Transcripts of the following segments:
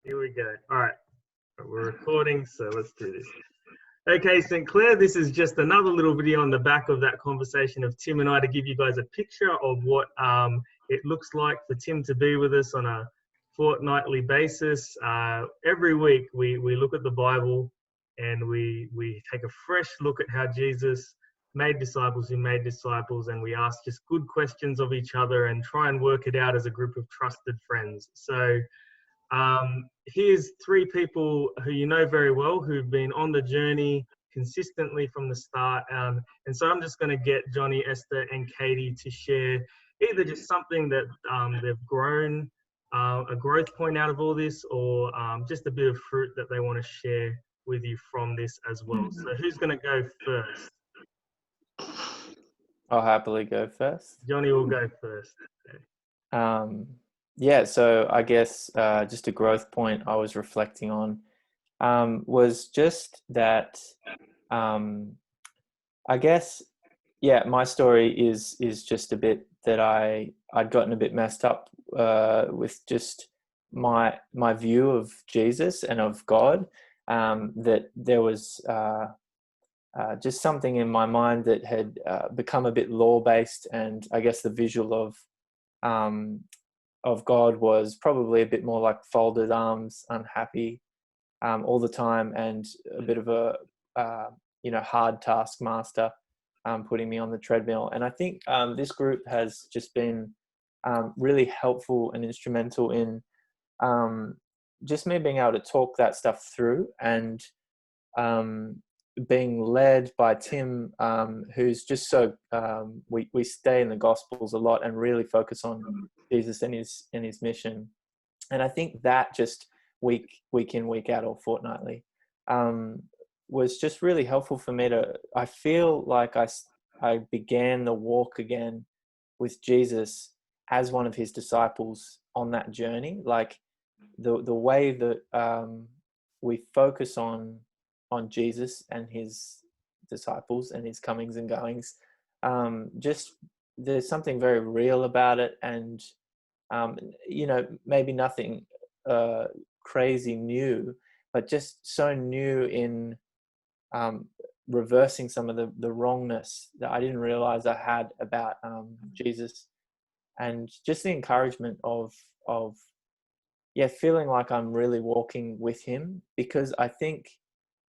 Here we go. All right, we're recording, so let's do this. Okay, St. Clair, this is just another little video on the back of that conversation of Tim and I to give you guys a picture of what it looks like for Tim to be with us on a fortnightly basis. Every week we look at the Bible and we take a fresh look at how Jesus made disciples who made disciples, and we ask just good questions of each other and try and work it out as a group of trusted friends. So here's three people who you know very well who've been on the journey consistently from the start. And so I'm just going to get Johnny, Esther, and Katie to share either just something that they've grown, a growth point out of all this, or just a bit of fruit that they want to share with you from this as well. So who's going to go first? I'll happily go first. Johnny will go first. Yeah, so I guess just a growth point I was reflecting on was just that I guess, yeah, my story is just a bit that I'd gotten a bit messed up with just my view of Jesus and of God, that there was just something in my mind that had become a bit law-based, and I guess the visual of God was probably a bit more like folded arms, unhappy all the time, and a bit of a hard taskmaster putting me on the treadmill. And I think this group has just been really helpful and instrumental in just me being able to talk that stuff through, and being led by Tim, who's just so we stay in the Gospels a lot and really focus on Jesus and his mission. And I think that just week in, week out, or fortnightly was just really helpful for me I feel like I began the walk again with Jesus as one of his disciples on that journey. Like the way that we focus on Jesus and his disciples and his comings and goings, just there's something very real about it. And maybe nothing crazy new, but just so new in reversing some of the wrongness that I didn't realize I had about Jesus, and just the encouragement of feeling like I'm really walking with him. Because I think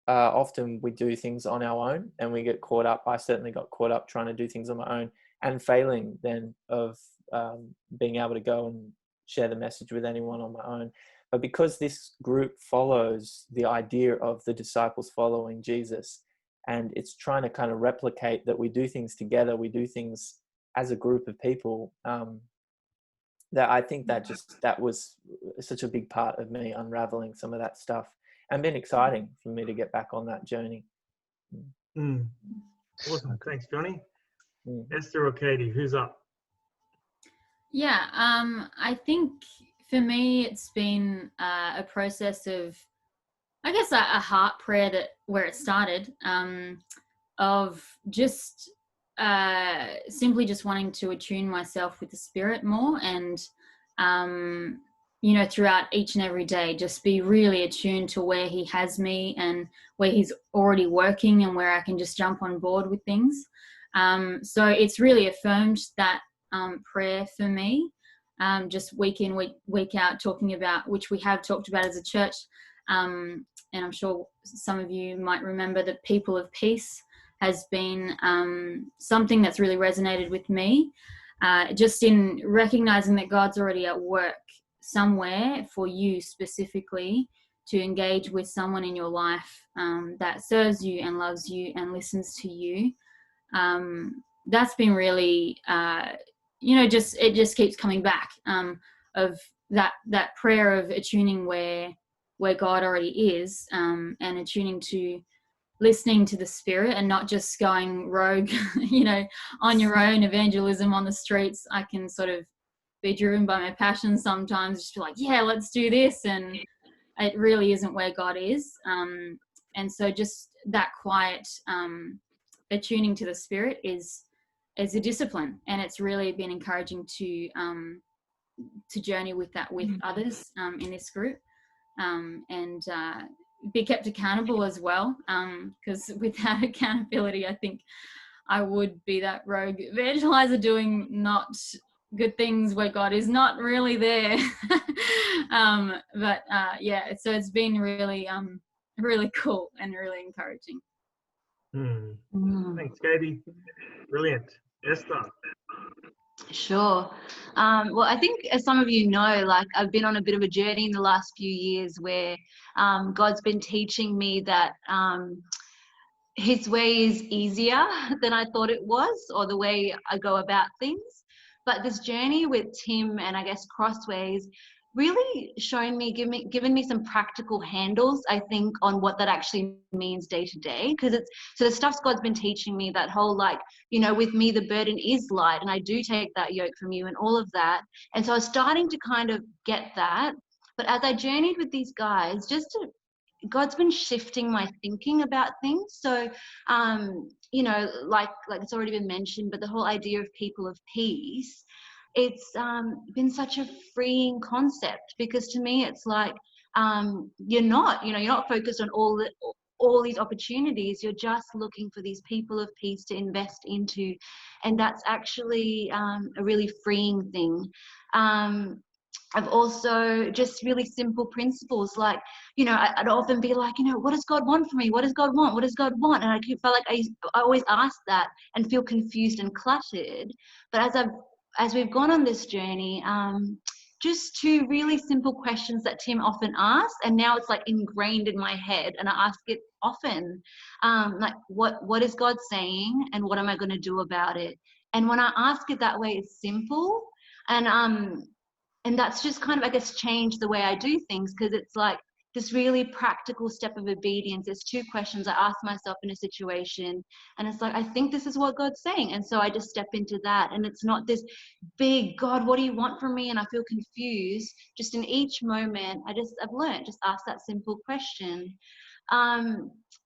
often we do things on our own and we get caught up. I certainly got caught up trying to do things on my own and failing then of being able to go and share the message with anyone on my own. But because this group follows the idea of the disciples following Jesus, and it's trying to kind of replicate that we do things together, we do things as a group of people, that I think that was such a big part of me unraveling some of that stuff, and been exciting for me to get back on that journey. Awesome. Thanks, Johnny. Esther or Katie, who's up? Yeah, I think for me it's been a process of, I guess, a heart prayer where it started, of just simply just wanting to attune myself with the Spirit more, and throughout each and every day, just be really attuned to where he has me and where he's already working, and where I can just jump on board with things. So it's really affirmed that prayer for me, just week in, week out, talking about, which we have talked about as a church. And I'm sure some of you might remember that People of Peace has been something that's really resonated with me, just in recognizing that God's already at work somewhere for you specifically to engage with someone in your life that serves you and loves you and listens to you. That's been really, it just keeps coming back, of that prayer of attuning where God already is, and attuning to listening to the Spirit, and not just going rogue, on your own evangelism on the streets. I can sort of be driven by my passion sometimes, just be like, yeah, let's do this. And it really isn't where God is. And so just that quiet attuning to the Spirit is a discipline. And it's really been encouraging to journey with that with others in this group. and be kept accountable as well, because without accountability, I think I would be that rogue evangelizer doing not good things where God is not really there. Yeah, so it's been really really cool and really encouraging. Thanks, Katie. Brilliant. Esther. Sure. Well, I think, as some of you know, like, I've been on a bit of a journey in the last few years where God's been teaching me that his way is easier than I thought it was, or the way I go about things. But this journey with Tim and, I guess, Crossways really shown me, given me some practical handles, I think, on what that actually means day to day. Because so the stuff God's been teaching me, that whole, like, you know, with me the burden is light, and I do take that yoke from you, and all of that. And so I was starting to kind of get that. But as I journeyed with these guys, God's been shifting my thinking about things. So, you know, like it's already been mentioned, but the whole idea of people of peace, it's been such a freeing concept, because to me it's like, you're not focused on all these opportunities. You're just looking for these people of peace to invest into, and that's actually a really freeing thing. I've also just really simple principles, like, you know, I'd often be like, you know, what does God want from me? What does God want? What does God want? And I felt like I always ask that and feel confused and cluttered. But as we've gone on this journey, just two really simple questions that Tim often asks, and now it's like ingrained in my head, and I ask it often, like, what is God saying, and what am I going to do about it? And when I ask it that way, it's simple, and that's just kind of, I guess, changed the way I do things, because it's like this really practical step of obedience. There's two questions I ask myself in a situation, and it's like, I think this is what God's saying, and so I just step into that. And it's not this big, God, what do you want from me? And I feel confused. Just in each moment, I've learned, just ask that simple question.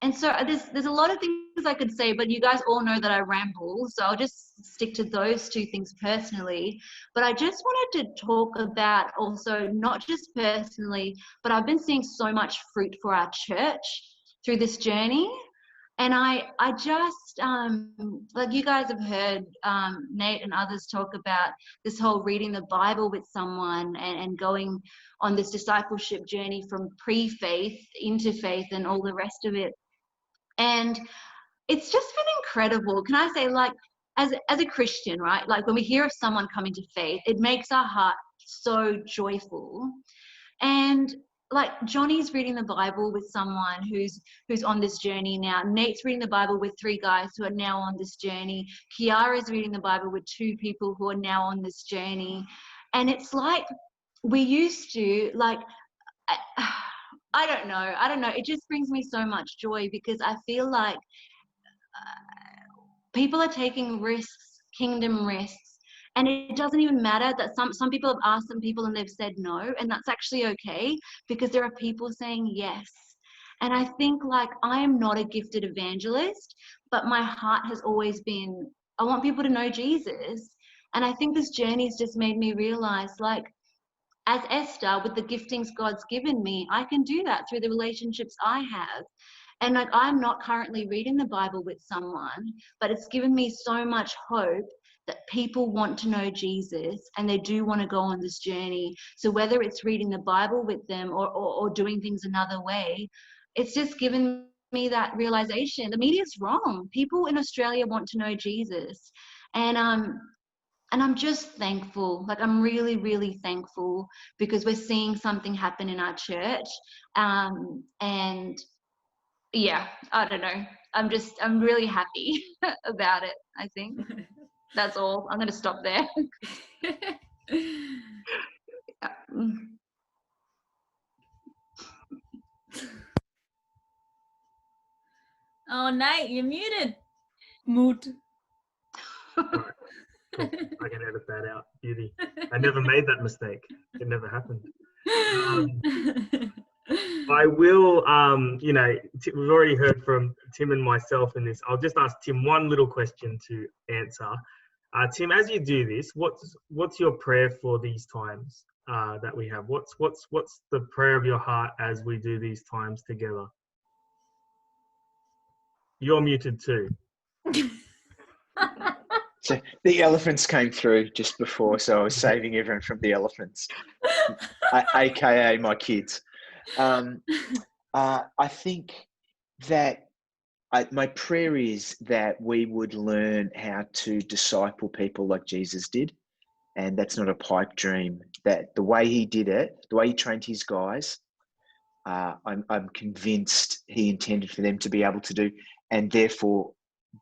And so there's a lot of things I could say, but you guys all know that I ramble, so I'll just stick to those two things personally. But I just wanted to talk about also, not just personally, but I've been seeing so much fruit for our church through this journey. And I just, like you guys have heard Nate and others talk about this whole reading the Bible with someone and going on this discipleship journey from pre-faith into faith and all the rest of it. And it's just been incredible. Can I say, like, as a Christian, right? Like, when we hear of someone coming to faith, it makes our heart so joyful. And like, Johnny's reading the Bible with someone who's on this journey now. Nate's reading the Bible with 3 guys who are now on this journey. Kiara's reading the Bible with 2 people who are now on this journey. And it's like, we used to, like, I don't know. It just brings me so much joy, because I feel like people are taking risks, kingdom risks. And it doesn't even matter that some people have asked some people and they've said no, and that's actually okay, because there are people saying yes. And I think, like, I am not a gifted evangelist, but my heart has always been, I want people to know Jesus. And I think this journey has just made me realize, like, as Esther, with the giftings God's given me, I can do that through the relationships I have. And like, I'm not currently reading the Bible with someone, but it's given me so much hope that people want to know Jesus and they do want to go on this journey. So whether it's reading the Bible with them or doing things another way, it's just given me that realization. The media's wrong. People in Australia want to know Jesus. And I'm just thankful. Like, I'm really, really thankful, because we're seeing something happen in our church. And yeah, I don't know. I'm really happy about it, I think. That's all. I'm going to stop there. Oh, Nate, you're muted. Mute. Right. Cool. I can edit that out. Beauty. I never made that mistake. It never happened. I will, you know, we've already heard from Tim and myself in this. I'll just ask Tim one little question to answer. Tim, as you do this, what's your prayer for these times? that we have? What's the prayer of your heart as we do these times together? You're muted too. So the elephants came through just before, so I was saving everyone from the elephants, aka my kids. I think that my prayer is that we would learn how to disciple people like Jesus did. And that's not a pipe dream. That the way he did it, the way he trained his guys, I'm convinced he intended for them to be able to do, and therefore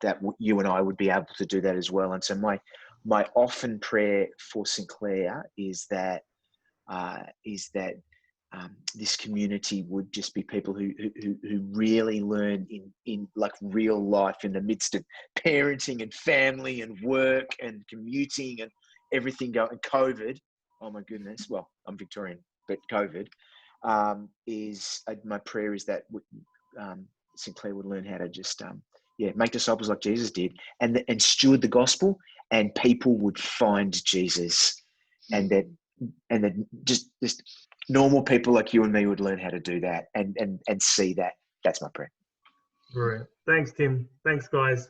that you and I would be able to do that as well. And so my often prayer for St. Clair is that this community would just be people who really learn in like real life in the midst of parenting and family and work and commuting and everything going. COVID, oh my goodness. Well, I'm Victorian, but COVID is my prayer is that St. Clair would learn how to just make disciples like Jesus did, and steward the gospel, and people would find Jesus, and that just normal people like you and me would learn how to do that and see that. That's my prayer. Brilliant. Thanks, Tim. Thanks, guys.